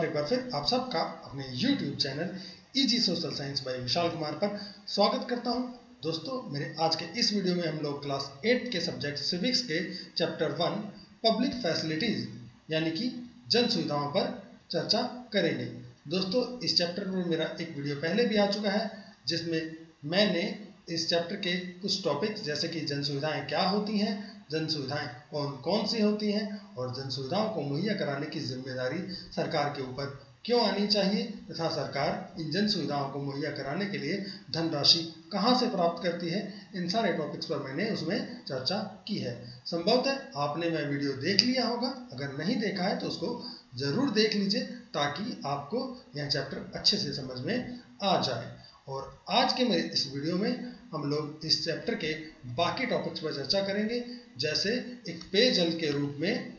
और एक बार फिर आप सबका अपने YouTube channel easy social science by Vishal Kumar पर स्वागत करता हूं। दोस्तों, मेरे आज के इस वीडियो में हम लोग क्लास 8 के सब्जेक्ट सिविक्स के चैप्टर 1 पब्लिक फैसिलिटीज यानी कि जन सुविधाओं पर चर्चा करेंगे। दोस्तों, इस चैप्टर में मेरा एक वीडियो पहले भी आ चुका है जिसमें मैंने इस चैप्टर के कुछ टॉपिक्स जैसे कि जन सुविधाएं क्या होती हैं, जन सुविधाएं कौन कौन सी होती हैं और जन सुविधाओं को मुहैया कराने की जिम्मेदारी सरकार के ऊपर क्यों आनी चाहिए तथा सरकार इन जन सुविधाओं को मुहैया कराने के लिए धनराशि कहां से प्राप्त करती है, इन सारे टॉपिक्स पर मैंने उसमें चर्चा की है। संभवतः आपने मैं वीडियो देख लिया होगा, अगर नहीं देखा है तो उसको जरूर देख लीजिए ताकि आपको यह चैप्टर अच्छे से समझ में आ जाए। और आज के मेरे इस वीडियो में हम लोग इस चैप्टर के बाकी टॉपिक्स पर चर्चा करेंगे, जैसे एक पेयजल के रूप में,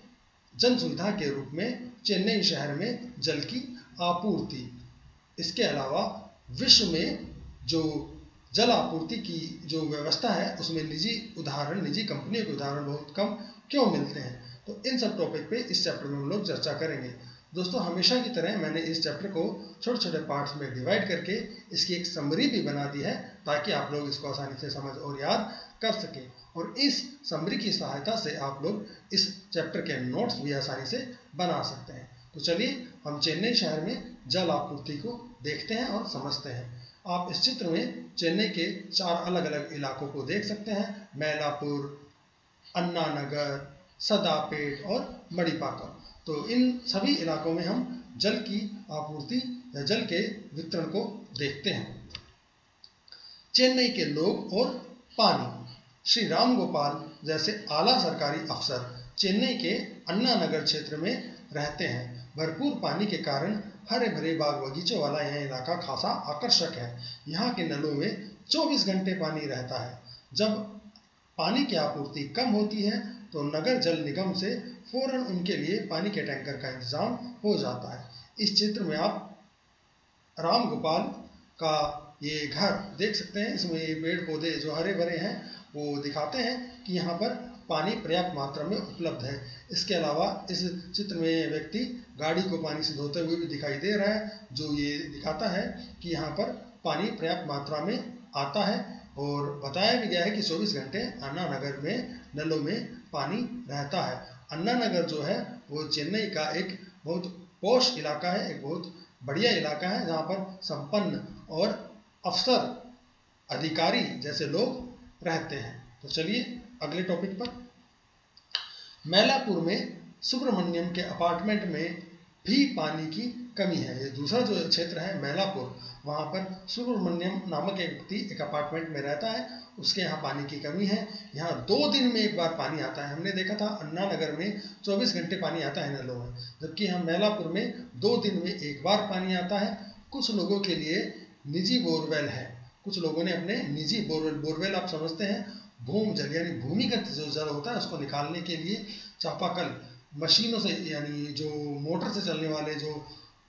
जन सुविधा के रूप में चेन्नई शहर में जल की आपूर्ति। इसके अलावा विश्व में जो जल आपूर्ति की जो व्यवस्था है उसमें निजी कंपनियों के उदाहरण बहुत कम क्यों मिलते हैं, तो इन सब टॉपिक पे इस चैप्टर में हम लोग चर्चा करेंगे। दोस्तों, हमेशा की तरह मैंने इस चैप्टर को छोटे छोटे पार्ट्स में डिवाइड करके इसकी एक समरी भी बना दी है ताकि आप लोग इसको आसानी से समझ और याद कर सकें, और इस समरी की सहायता से आप लोग इस चैप्टर के नोट्स भी आसानी से बना सकते हैं। तो चलिए हम चेन्नई शहर में जल आपूर्ति को देखते हैं और समझते हैं। आप इस चित्र में चेन्नई के 4 अलग अलग इलाकों को देख सकते हैं, मैलापुर, अन्ना नगर, सदापेट और मणिपाकम। तो इन सभी इलाकों में हम जल की आपूर्ति या जल के वितरण को देखते हैं। चेन्नई के लोग और पानी। श्री राम गोपाल जैसे आला सरकारी अफसर चेन्नई के अन्ना नगर क्षेत्र में रहते हैं। भरपूर पानी के कारण हरे भरे बाग बगीचों वाला यह इलाका खासा आकर्षक है। यहाँ के नलों में 24 घंटे पानी रहता है। जब पानी की आपूर्ति कम होती है तो नगर जल निगम से फौरन उनके लिए पानी के टैंकर का इंतजाम हो जाता है। इस चित्र में आप राम गोपाल का ये घर देख सकते हैं। इसमें ये पेड़ पौधे जो हरे भरे हैं वो दिखाते हैं कि यहाँ पर पानी पर्याप्त मात्रा में उपलब्ध है। इसके अलावा इस चित्र में व्यक्ति गाड़ी को पानी से धोते हुए भी दिखाई दे रहा है, जो ये दिखाता है कि यहाँ पर पानी पर्याप्त मात्रा में आता है। और बताया भी गया है कि 24 घंटे अन्ना नगर में नलों में पानी रहता है। अन्ना नगर जो है वो चेन्नई का एक बहुत पॉश इलाका है, एक बहुत बढ़िया इलाका है जहाँ पर संपन्न और अफसर अधिकारी जैसे लोग रहते हैं। तो चलिए अगले टॉपिक पर। मैलापुर में सुब्रमण्यम के अपार्टमेंट में भी पानी की कमी है। ये दूसरा जो क्षेत्र है मैलापुर, वहाँ पर सुब्रमण्यम नामक एक व्यक्ति एक अपार्टमेंट में रहता है, उसके यहाँ पानी की कमी है। यहाँ 2 दिन में एक बार पानी आता है। हमने देखा था अन्ना नगर में 24 घंटे पानी आता है नलों में, जबकि यहाँ मैलापुर में 2 दिन में एक बार पानी आता है। कुछ लोगों के लिए निजी बोरवेल है, कुछ लोगों ने अपने निजी बोरवेल आप समझते हैं भूम जल यानी भूमिगत जो जल होता है उसको निकालने के लिए चापाकल मशीनों से यानी जो मोटर से चलने वाले जो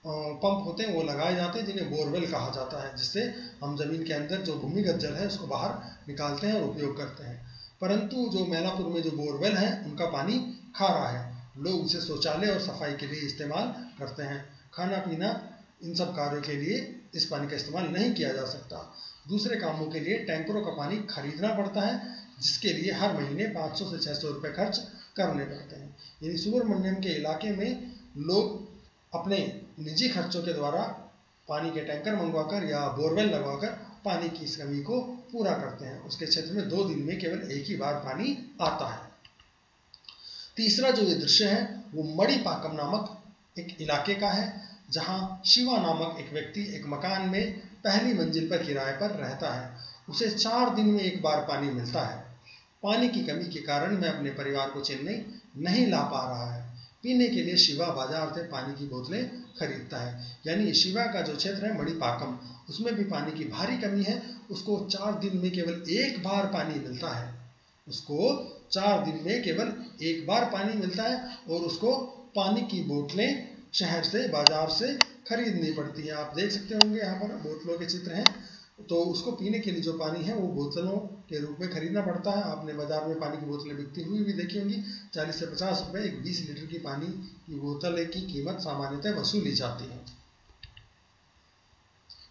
पंप होते हैं वो लगाए जाते हैं, जिन्हें बोरवेल कहा जाता है, जिससे हम जमीन के अंदर जो भूमिगत जल है उसको बाहर निकालते हैं और उपयोग करते हैं। परंतु जो मैलापुर में जो बोरवेल है उनका पानी खारा है। लोग उसे शौचालय और सफाई के लिए इस्तेमाल करते हैं। खाना पीना इन सब कार्यों के लिए इस पानी का इस्तेमाल नहीं किया जा सकता। दूसरे कामों के लिए टैंकरों का पानी खरीदना पड़ता है, जिसके लिए हर महीने 500 से 600 रुपये खर्च करने पड़ते हैं। यानी सुब्रमण्यम के इलाके में लोग अपने निजी खर्चों के द्वारा पानी के टैंकर मंगवाकर या बोरवेल लगवाकर पानी की इस कमी को पूरा करते हैं। उसके क्षेत्र में 2 दिन में केवल एक ही बार पानी आता है। तीसरा जो ये दृश्य है वो मणिपाकम नामक एक इलाके का है, जहाँ शिवा नामक एक व्यक्ति एक मकान में पहली मंजिल पर किराए पर रहता है। उसे 4 दिन में एक बार पानी मिलता है। पानी की कमी के कारण मैं अपने परिवार को चेन्नई नहीं ला पा रहा है। पीने के लिए शिवा बाजार से पानी की बोतलें खरीदता है। यानी शिवा का जो क्षेत्र है मणिपाकम, उसमें भी पानी की भारी कमी है। उसको 4 दिन में केवल एक बार पानी मिलता है। उसको 4 दिन में केवल एक बार पानी मिलता है और उसको पानी की बोतलें शहर से बाजार से खरीदनी पड़ती है। आप देख सकते होंगे यहाँ पर बोतलों के चित्र हैं तो उसको पीने के लिए जो पानी है वो बोतलों के रूप में खरीदना पड़ता है। आपने बाजार में पानी की बोतलें बिकती हुई भी देखी होंगी। 40 से 50 रुपए एक 20 लीटर की पानी की बोतल की कीमत सामान्यतः वसूली जाती है।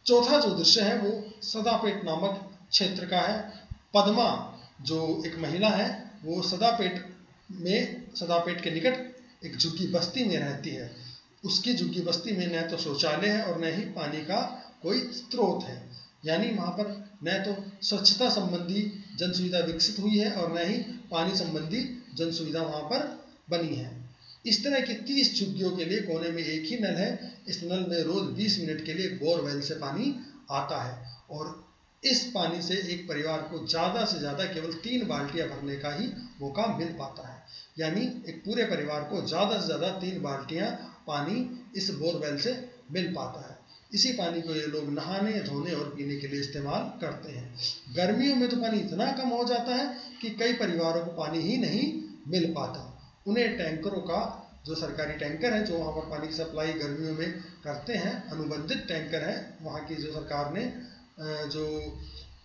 चौथा जो दृश्य है वो सदापेट नामक क्षेत्र का है। पद्मा जो एक महिला है वो सदापेट के निकट एक झुग्गी बस्ती में रहती है। उसकी झुग्गी बस्ती में न तो शौचालय है और न ही पानी का कोई स्रोत है, यानी वहां पर न तो स्वच्छता संबंधी जन सुविधा विकसित हुई है और न ही पानी संबंधी जन सुविधा वहां पर बनी है। इस तरह की 30 झुग्गियों के लिए कोने में एक ही नल है। इस नल में रोज 20 मिनट के लिए बोरवेल से पानी आता है और इस पानी से एक परिवार को ज्यादा से ज्यादा केवल 3 बाल्टियां भरने का ही मौका मिल पाता है, यानी एक पूरे परिवार को ज्यादा से ज्यादा 3 बाल्टियां पानी इस बोरवेल से मिल पाता है। इसी पानी को ये लोग नहाने, धोने और पीने के लिए इस्तेमाल करते हैं। गर्मियों में तो पानी इतना कम हो जाता है कि कई परिवारों को पानी ही नहीं मिल पाता। उन्हें टैंकरों का, जो सरकारी टैंकर है जो वहाँ पर पानी की सप्लाई गर्मियों में करते हैं, अनुबंधित टैंकर है वहाँ की जो सरकार ने, जो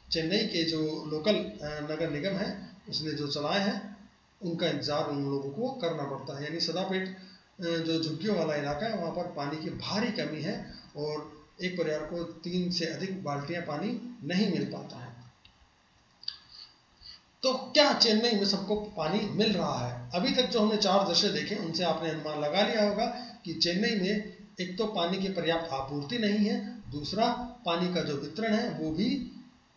चेन्नई के जो लोकल नगर निगम है उसने जो चलाए हैं, उनका इंतजार उन लोगों को करना पड़ता है। यानी सदापेट जो झुग्गियों वाला इलाका है वहाँ पर पानी की भारी कमी है और एक परिवार को 3 से अधिक बाल्टियां पानी नहीं मिल पाता है। तो क्या चेन्नई में सबको पानी मिल रहा है? अभी तक जो हमने 4 दृश्य देखे उनसे आपने अनुमान लगा लिया होगा कि चेन्नई में एक तो पानी की पर्याप्त आपूर्ति नहीं है, दूसरा पानी का जो वितरण है वो भी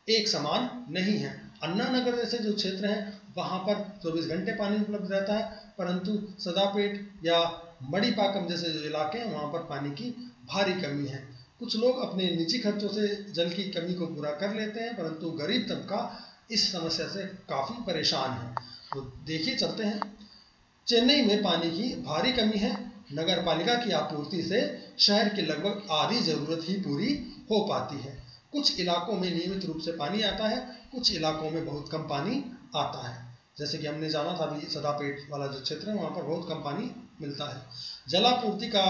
एक समान नहीं है। अन्ना नगर जैसे जो क्षेत्र हैं वहां पर 24 घंटे पानी उपलब्ध रहता है, परंतु सदापेट या मणिपाकम जैसे जो इलाके हैं वहां पर पानी की भारी कमी है। कुछ लोग अपने निजी खर्चों से जल की कमी को पूरा कर लेते हैं, परंतु गरीब तबका इस समस्या से काफी परेशान है। तो देखिए चलते हैं। चेन्नई में पानी की भारी कमी है। नगर पालिका की आपूर्ति से शहर की लगभग आधी जरूरत ही पूरी हो पाती है। कुछ इलाकों में नियमित रूप से पानी आता है, कुछ इलाकों में बहुत कम पानी आता है। जैसे कि हमने जाना था अभी सदापेट वाला जो क्षेत्र है वहां पर बहुत कम पानी मिलता है। जलापूर्ति का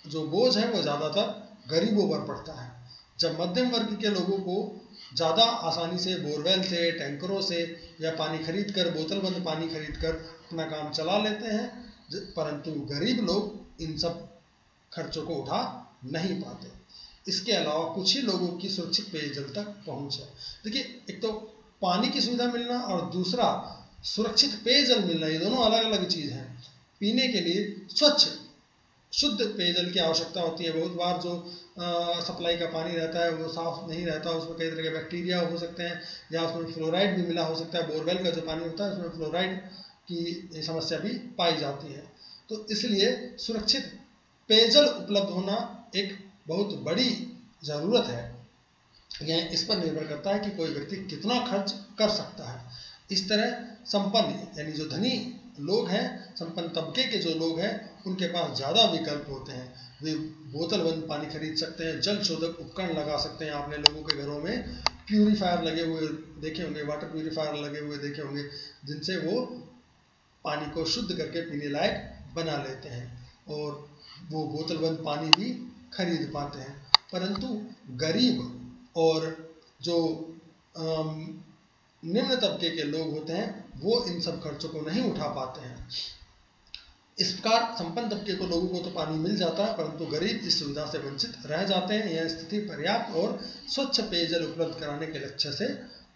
जो बोझ है वो ज्यादातर गरीबों पर पड़ता है। जब मध्यम वर्ग के लोगों को ज़्यादा आसानी से बोरवेल से, टैंकरों से या पानी खरीद कर, बोतलबंद पानी खरीद कर अपना काम चला लेते हैं, परंतु गरीब लोग इन सब खर्चों को उठा नहीं पाते। इसके अलावा कुछ ही लोगों की सुरक्षित पेयजल तक पहुंच है। देखिए, एक तो पानी की सुविधा मिलना और दूसरा सुरक्षित पेयजल मिलना, ये दोनों अलग अलग चीज हैं। पीने के लिए स्वच्छ शुद्ध पेयजल की आवश्यकता होती है। बहुत बार जो सप्लाई का पानी रहता है वो साफ नहीं रहता, उसमें कई तरह के बैक्टीरिया हो सकते हैं या उसमें फ्लोराइड भी मिला हो सकता है। बोरवेल का जो पानी होता है उसमें फ्लोराइड की समस्या भी पाई जाती है। तो इसलिए सुरक्षित पेयजल उपलब्ध होना एक बहुत बड़ी ज़रूरत है। यह इस पर निर्भर करता है कि कोई व्यक्ति कितना खर्च कर सकता है। इस तरह संपन्न यानी जो धनी लोग हैं, संपन्न तबके के जो लोग हैं, उनके पास ज़्यादा विकल्प होते हैं। वे बोतलबंद पानी खरीद सकते हैं, जल शोधक उपकरण लगा सकते हैं। आपने लोगों के घरों में प्यूरीफायर लगे हुए देखे होंगे, वाटर प्यूरीफायर लगे हुए देखे होंगे, जिनसे वो पानी को शुद्ध करके पीने लायक बना लेते हैं और वो बोतलबंद पानी भी खरीद पाते हैं। परंतु गरीब और जो निम्न तबके के लोग होते हैं वो इन सब खर्चों को नहीं उठा पाते हैं। इस प्रकार संपन्न तबके को लोगों को तो पानी मिल जाता है, परंतु गरीब इस सुविधा से वंचित रह जाते हैं। यह स्थिति पर्याप्त और स्वच्छ पेयजल उपलब्ध कराने के लक्ष्य से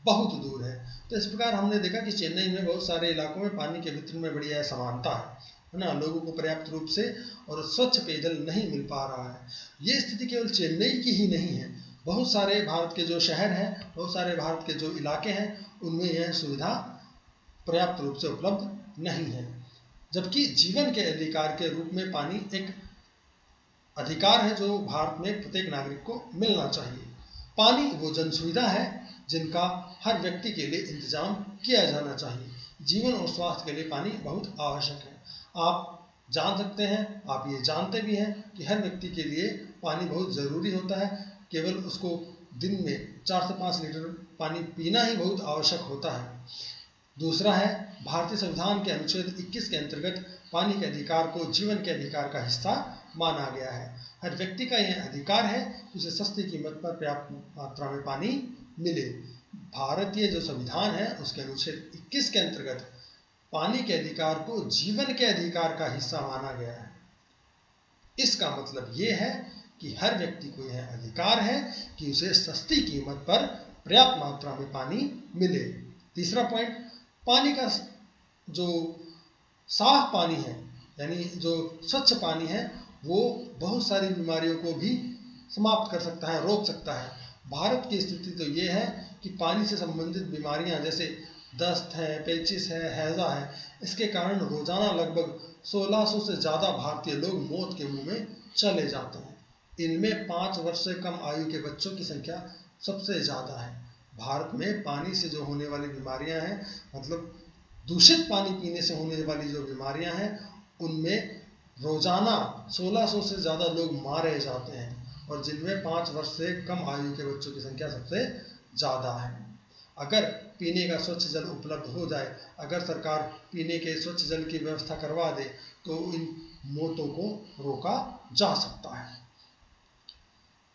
बहुत दूर है। तो इस प्रकार हमने देखा कि चेन्नई में बहुत सारे इलाकों में पानी के वितरण में बड़ी असमानता है ना, लोगों को पर्याप्त रूप से और स्वच्छ पेयजल नहीं मिल पा रहा है। ये स्थिति केवल चेन्नई की ही नहीं है, बहुत सारे भारत के जो शहर हैं, बहुत सारे भारत के जो इलाके हैं, उनमें यह सुविधा पर्याप्त रूप से उपलब्ध नहीं है। जबकि जीवन के अधिकार के रूप में पानी एक अधिकार है जो भारत में प्रत्येक नागरिक को मिलना चाहिए। पानी वो जन सुविधा है जिनका हर व्यक्ति के लिए इंतजाम किया जाना चाहिए। जीवन और स्वास्थ्य के लिए पानी बहुत आवश्यक है। आप जान सकते हैं, आप ये जानते भी हैं कि हर व्यक्ति के लिए पानी बहुत ज़रूरी होता है। केवल उसको दिन में 4 से 5 लीटर पानी पीना ही बहुत आवश्यक होता है। दूसरा है, भारतीय संविधान के अनुच्छेद 21 के अंतर्गत पानी के अधिकार को जीवन के अधिकार का हिस्सा माना गया है। हर व्यक्ति का यह अधिकार है कि उसे सस्ती कीमत पर पर्याप्त मात्रा में पानी मिले। भारतीय जो संविधान है उसके अनुच्छेद 21 के अंतर्गत पानी के अधिकार को जीवन के अधिकार का हिस्सा माना गया है। इसका मतलब ये है कि हर व्यक्ति को यह अधिकार है कि उसे सस्ती कीमत पर पर्याप्त मात्रा में पानी मिले। तीसरा पॉइंट, पानी का जो साफ पानी है यानी जो स्वच्छ पानी है वो बहुत सारी बीमारियों को भी समाप्त कर सकता है, रोक सकता है। भारत की स्थिति तो ये है कि पानी से संबंधित बीमारियां जैसे दस्त है, पेचिस है, हैजा है, इसके कारण रोजाना लगभग 1600 से ज़्यादा भारतीय लोग मौत के मुंह में चले जाते हैं। इनमें 5 वर्ष से कम आयु के बच्चों की संख्या सबसे ज़्यादा है। भारत में पानी से जो होने वाली बीमारियां हैं, मतलब दूषित पानी पीने से होने वाली जो बीमारियां हैं, उनमें रोजाना 1600 से ज़्यादा लोग मारे जाते हैं और जिनमें 5 वर्ष से कम आयु के बच्चों की संख्या सबसे ज़्यादा है। अगर पीने का स्वच्छ जल उपलब्ध हो जाए, अगर सरकार पीने के स्वच्छ जल की व्यवस्था करवा दे तो इन मौतों को रोका जा सकता है।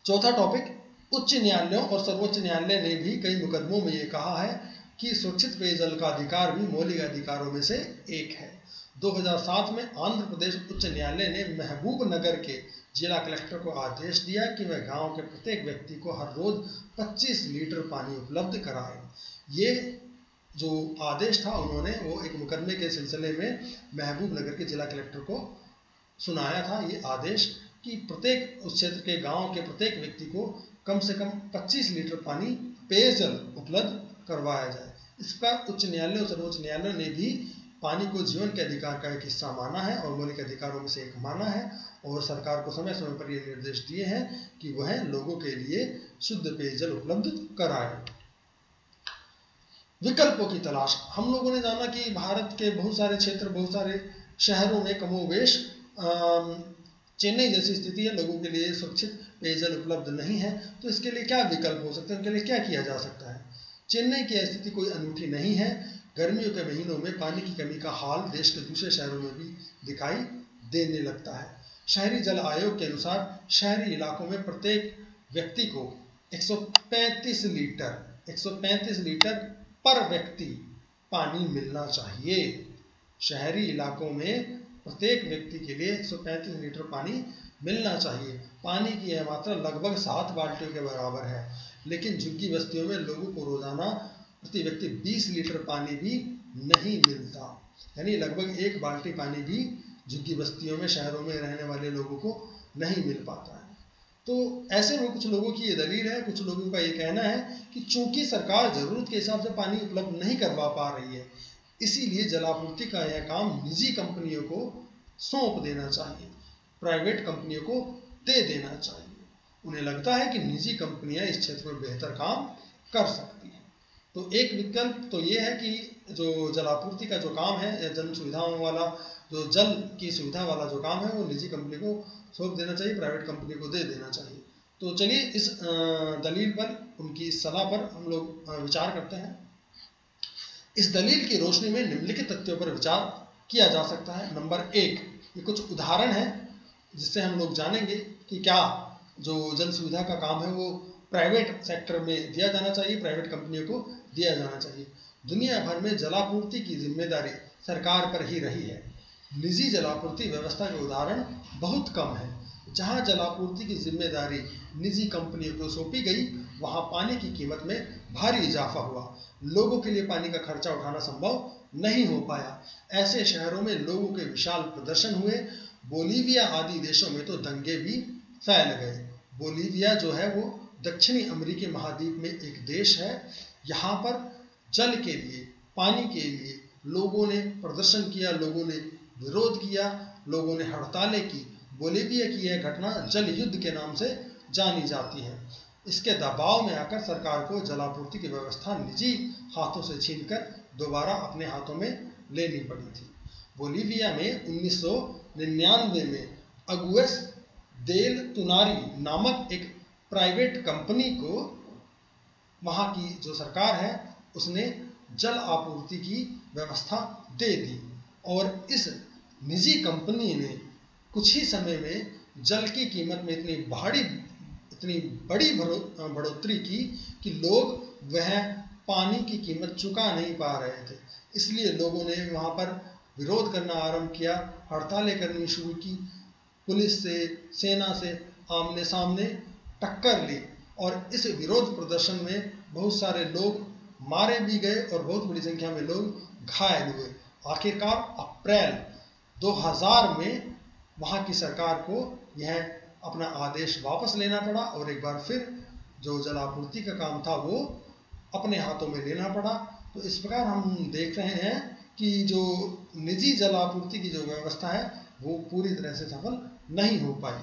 चौथा टॉपिक, उच्च न्यायालयों और सर्वोच्च न्यायालय ने भी कई मुकदमों में ये कहा है कि सुरक्षित पेयजल का अधिकार भी मौलिक अधिकारों में से एक है। 2007 में आंध्र प्रदेश उच्च न्यायालय ने महबूबनगर के जिला कलेक्टर को आदेश दिया कि वह गांव के प्रत्येक व्यक्ति को हर रोज 25 लीटर पानी उपलब्ध कराए। ये जो आदेश था उन्होंने वो एक मुकदमे के सिलसिले में महबूबनगर के जिला कलेक्टर को सुनाया था। ये आदेश कि प्रत्येक उस क्षेत्र के गांव के प्रत्येक व्यक्ति को कम से कम 25 लीटर पानी पेयजल उपलब्ध करवाया जाए। इस पर उच्च न्यायालय और सर्वोच्च न्यायालय ने भी पानी को जीवन के अधिकार का एक हिस्सा माना है और मौलिक अधिकारों में से एक माना है और सरकार को समय समय पर ये निर्देश दिए हैं कि वह लोगों के लिए शुद्ध पेयजल उपलब्ध कराए। विकल्पों की तलाश। हम लोगों ने जाना कि भारत के बहुत सारे क्षेत्र, बहुत सारे शहरों में कमोवेश चेन्नई जैसी स्थिति है, लोगों के लिए सुरक्षित पेयजल उपलब्ध नहीं है। तो इसके लिए क्या विकल्प हो सकते हैं, उनके लिए क्या किया जा सकता है। चेन्नई की स्थिति कोई अनूठी नहीं है। गर्मियों के महीनों में पानी की कमी का हाल देश के दूसरे शहरों में भी दिखाई देने लगता है। शहरी जल आयोग के अनुसार शहरी इलाकों में प्रत्येक व्यक्ति को 135 लीटर पर व्यक्ति पानी मिलना चाहिए। शहरी इलाकों में प्रत्येक व्यक्ति के लिए 135 लीटर पानी मिलना चाहिए। पानी की यह मात्रा लगभग 7 बाल्टियों के बराबर है, लेकिन झुग्गी बस्तियों में लोगों को रोजाना प्रति व्यक्ति 20 लीटर पानी भी नहीं मिलता, यानी लगभग 1 बाल्टी पानी भी झुग्गी बस्तियों में, शहरों में रहने वाले लोगों को नहीं मिल पाता है। तो ऐसे में कुछ लोगों की ये दलील है, कुछ लोगों का ये कहना है कि चूंकि सरकार जरूरत के हिसाब से पानी उपलब्ध नहीं करवा पा रही है, इसीलिए जलापूर्ति का यह काम निजी कंपनियों को सौंप देना चाहिए, प्राइवेट कंपनियों को दे देना चाहिए। उन्हें लगता है कि निजी कंपनियां इस क्षेत्र में बेहतर काम कर सकती हैं। तो एक विकल्प तो ये है कि जो जलापूर्ति का जो काम है, जन सुविधाओं वाला, जो जल की सुविधा वाला जो काम है, वो निजी कंपनी को सौंप देना चाहिए, प्राइवेट कंपनी को दे देना चाहिए। तो चलिए इस दलील पर, उनकी सलाह पर हम लोग विचार करते हैं। इस दलील की रोशनी में निम्नलिखित तथ्यों पर विचार किया जा सकता है। नंबर 1, ये कुछ उदाहरण है जिससे हम लोग जानेंगे कि क्या जो जल सुविधा का काम है वो प्राइवेट सेक्टर में दिया जाना चाहिए, प्राइवेट कंपनियों को दिया जाना चाहिए। दुनिया भर में जलापूर्ति की जिम्मेदारी सरकार पर ही रही है। निजी जलापूर्ति व्यवस्था के उदाहरण बहुत कम है। जहां जलापूर्ति की जिम्मेदारी निजी कंपनियों को सौंपी गई, वहां पानी की कीमत में भारी इजाफा हुआ। लोगों के लिए पानी का खर्चा उठाना संभव नहीं हो पाया। ऐसे शहरों में लोगों के विशाल प्रदर्शन हुए। बोलीविया आदि देशों में तो दंगे भी फैल गए। बोलीविया जो है वो दक्षिणी अमेरिकी महाद्वीप में एक देश है। यहाँ पर जल के लिए, पानी के लिए लोगों ने प्रदर्शन किया, लोगों ने विरोध किया, लोगों ने हड़तालें की। बोलीविया की यह घटना जल युद्ध के नाम से जानी जाती है। इसके दबाव में आकर सरकार को जलापूर्ति की व्यवस्था निजी हाथों से छीनकर दोबारा अपने हाथों में लेनी पड़ी थी। बोलीविया में 1999 में अगुएस देल तुनारी नामक एक प्राइवेट कंपनी को वहाँ की जो सरकार है उसने जल आपूर्ति की व्यवस्था दे दी और इस निजी कंपनी ने कुछ ही समय में जल की कीमत में इतनी बड़ी बढ़ोतरी की कि लोग वह पानी की कीमत चुका नहीं पा रहे थे। इसलिए लोगों ने वहाँ पर विरोध करना आरंभ किया, हड़तालें करनी शुरू की, पुलिस से, सेना से आमने सामने टक्कर ली और इस विरोध प्रदर्शन में बहुत सारे लोग मारे भी गए और बहुत बड़ी संख्या में लोग घायल हुए। आखिरकार अप्रैल 2000 में वहाँ की सरकार को यह अपना आदेश वापस लेना पड़ा और एक बार फिर जो जलापूर्ति का काम था वो अपने हाथों में लेना पड़ा। तो इस प्रकार हम देख रहे हैं कि जो निजी जलापूर्ति की जो व्यवस्था है वो पूरी तरह से सफल नहीं हो पाई।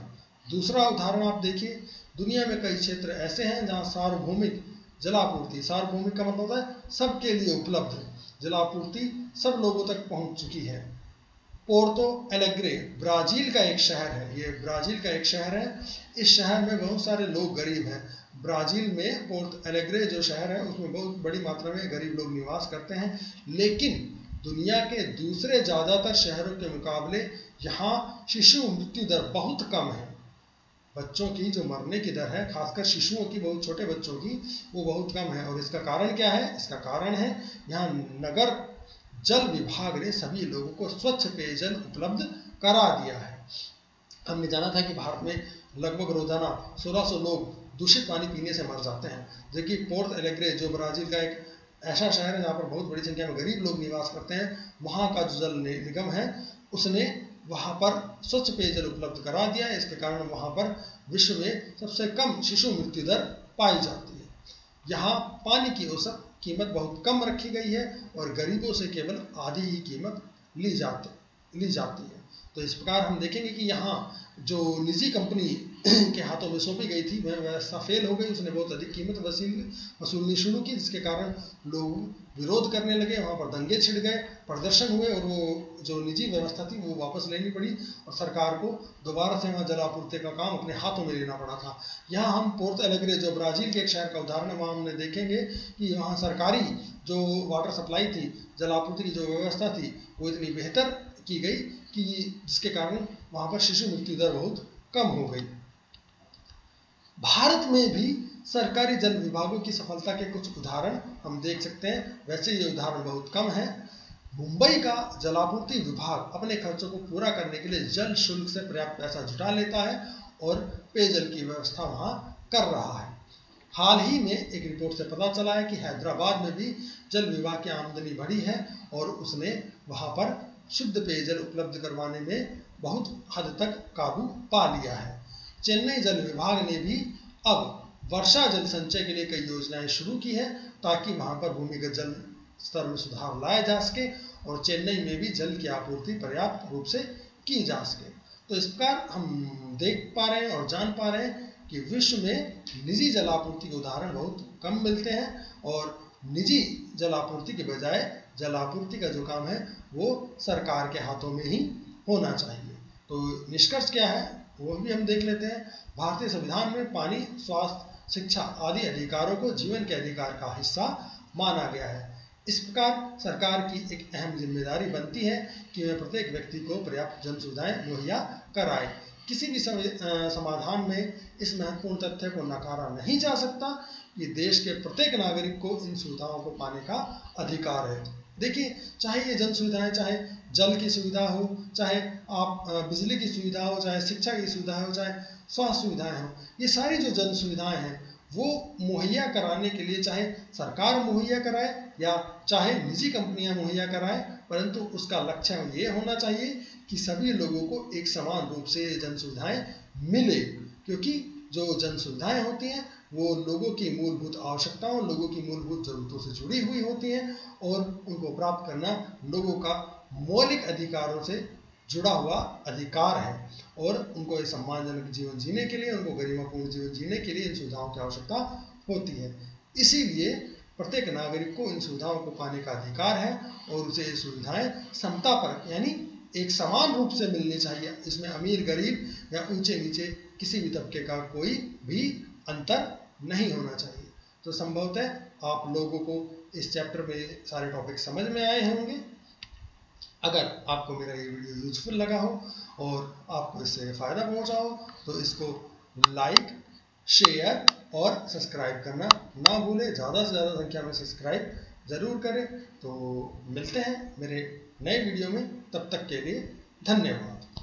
दूसरा उदाहरण आप देखिए, दुनिया में कई क्षेत्र ऐसे हैं जहां सार्वभौमिक जलापूर्ति, सार्वभौमिक का मतलब होता है सबके लिए उपलब्ध जलापूर्ति सब लोगों तक पहुंच चुकी है। पोर्तो एलेग्रे ब्राजील का एक शहर है, ये ब्राजील का एक शहर है। इस शहर में बहुत सारे लोग गरीब हैं। ब्राजील में पोर्तो एलेग्रे जो शहर है उसमें बहुत बड़ी मात्रा में गरीब लोग निवास करते हैं, लेकिन दुनिया के दूसरे ज़्यादातर शहरों के मुकाबले यहाँ शिशु मृत्यु दर बहुत कम है। बच्चों की जो मरने की दर है, खासकर शिशुओं की, बहुत छोटे बच्चों की, वो बहुत कम है। और इसका कारण क्या है? इसका कारण है यहाँ नगर जल विभाग ने सभी लोगों को स्वच्छ पेयजल उपलब्ध करा दिया है। हमने जाना था कि भारत में लगभग रोजाना 1600 लोग दूषित पानी पीने से मर जाते हैं, जबकि पोर्तो एलेग्रे जो ब्राजील का एक ऐसा शहर है जहाँ पर बहुत बड़ी संख्या में गरीब लोग निवास करते हैं, वहाँ का जो जल निगम है उसने वहाँ पर स्वच्छ पेयजल उपलब्ध करा दिया है। इसके कारण वहाँ पर विश्व में सबसे कम शिशु मृत्यु दर पाई जाती है। यहाँ पानी की औसत कीमत बहुत कम रखी गई है और गरीबों से केवल आधी ही कीमत ली जाती है। तो इस प्रकार हम देखेंगे कि यहाँ जो निजी कंपनी के हाथों में सौंपी गई थी वह व्यवस्था फेल हो गई। उसने बहुत अधिक कीमत वसूलनी शुरू की, जिसके कारण लोग विरोध करने लगे, वहाँ पर दंगे छिड़ गए, प्रदर्शन हुए और वो जो निजी व्यवस्था थी वो वापस लेनी पड़ी और सरकार को दोबारा से वहाँ जलापूर्ति का काम अपने हाथों में लेना पड़ा था। यहाँ हम पोर्तो एलेग्रे जो ब्राजील के एक शहर का उदाहरण है, वहाँ हमने देखेंगे कि वहाँ सरकारी जो वाटर सप्लाई थी, जलापूर्ति की जो व्यवस्था थी, वो इतनी बेहतर की गई कि जिसके कारण वहाँ पर शिशु मृत्यु दर बहुत कम हो गई। भारत में भी सरकारी जल विभागों की सफलता के कुछ उदाहरण हम देख सकते हैं। वैसे ये उदाहरण बहुत कम है। मुंबई का जलापूर्ति विभाग अपने खर्चों को पूरा करने के लिए जल शुल्क से पर्याप्त पैसा जुटा लेता है और पेयजल की व्यवस्था वहाँ कर रहा है। हाल ही में एक रिपोर्ट से पता चला है कि हैदराबाद में भी जल विभाग की आमदनी बढ़ी है और उसने वहाँ पर शुद्ध पेयजल उपलब्ध करवाने में बहुत हद तक काबू पा लिया है। चेन्नई जल विभाग ने भी अब वर्षा जल संचय के लिए कई योजनाएं शुरू की है ताकि वहां पर भूमिगत जल स्तर में सुधार लाया जा सके और चेन्नई में भी जल की आपूर्ति पर्याप्त रूप से की जा सके। तो इस प्रकार हम देख पा रहे हैं और जान पा रहे हैं कि विश्व में निजी जलापूर्ति के उदाहरण बहुत कम मिलते हैं और निजी जलापूर्ति के बजाय जलापूर्ति का जो काम है वो सरकार के हाथों में ही होना चाहिए। तो निष्कर्ष क्या है वो भी हम देख लेते हैं। भारतीय संविधान में पानी, स्वास्थ्य, शिक्षा आदि अधिकारों को जीवन के अधिकार का हिस्सा माना गया है। इस प्रकार सरकार की एक अहम जिम्मेदारी बनती है कि वह प्रत्येक व्यक्ति को पर्याप्त जन सुविधाएं मुहैया कराए। किसी भी समाधान में इस महत्वपूर्ण तथ्य को नकारा नहीं जा सकता कि देश के प्रत्येक नागरिक को इन सुविधाओं को पाने का अधिकार है। देखिए, चाहे ये जन सुविधाएं, चाहे जल की सुविधा हो, चाहे आप बिजली की सुविधा हो, चाहे शिक्षा की सुविधा हो, चाहे स्वास्थ्य सुविधाएं हो, ये सारी जो जन सुविधाएं हैं वो मुहैया कराने के लिए चाहे सरकार मुहैया कराए या चाहे निजी कंपनियां मुहैया कराएं, परंतु उसका लक्ष्य ये होना चाहिए कि सभी लोगों को एक समान रूप से जन सुविधाएं मिले, क्योंकि जो जन सुविधाएं होती हैं वो लोगों की मूलभूत आवश्यकताओं, लोगों की मूलभूत जरूरतों से जुड़ी हुई होती हैं और उनको प्राप्त करना लोगों का मौलिक अधिकारों से जुड़ा हुआ अधिकार है और उनको एक सम्मानजनक जीवन जीने के लिए, उनको गरिमापूर्ण जीवन जीने के लिए इन सुविधाओं की आवश्यकता होती है। इसीलिए प्रत्येक नागरिक को इन सुविधाओं को पाने का अधिकार है और उसे ये सुविधाएं समता पर यानी एक समान रूप से मिलनी चाहिए। इसमें अमीर गरीब या ऊंचे नीचे किसी भी तबके का कोई भी अंतर नहीं होना चाहिए। तो संभवतः आप लोगों को इस चैप्टर में सारे टॉपिक समझ में आए होंगे। अगर आपको मेरा ये वीडियो यूजफुल लगा हो और आपको इससे फ़ायदा पहुंचा हो तो इसको लाइक, शेयर और सब्सक्राइब करना ना भूलें। ज़्यादा से ज़्यादा संख्या में सब्सक्राइब ज़रूर करें। तो मिलते हैं मेरे नए वीडियो में, तब तक के लिए धन्यवाद।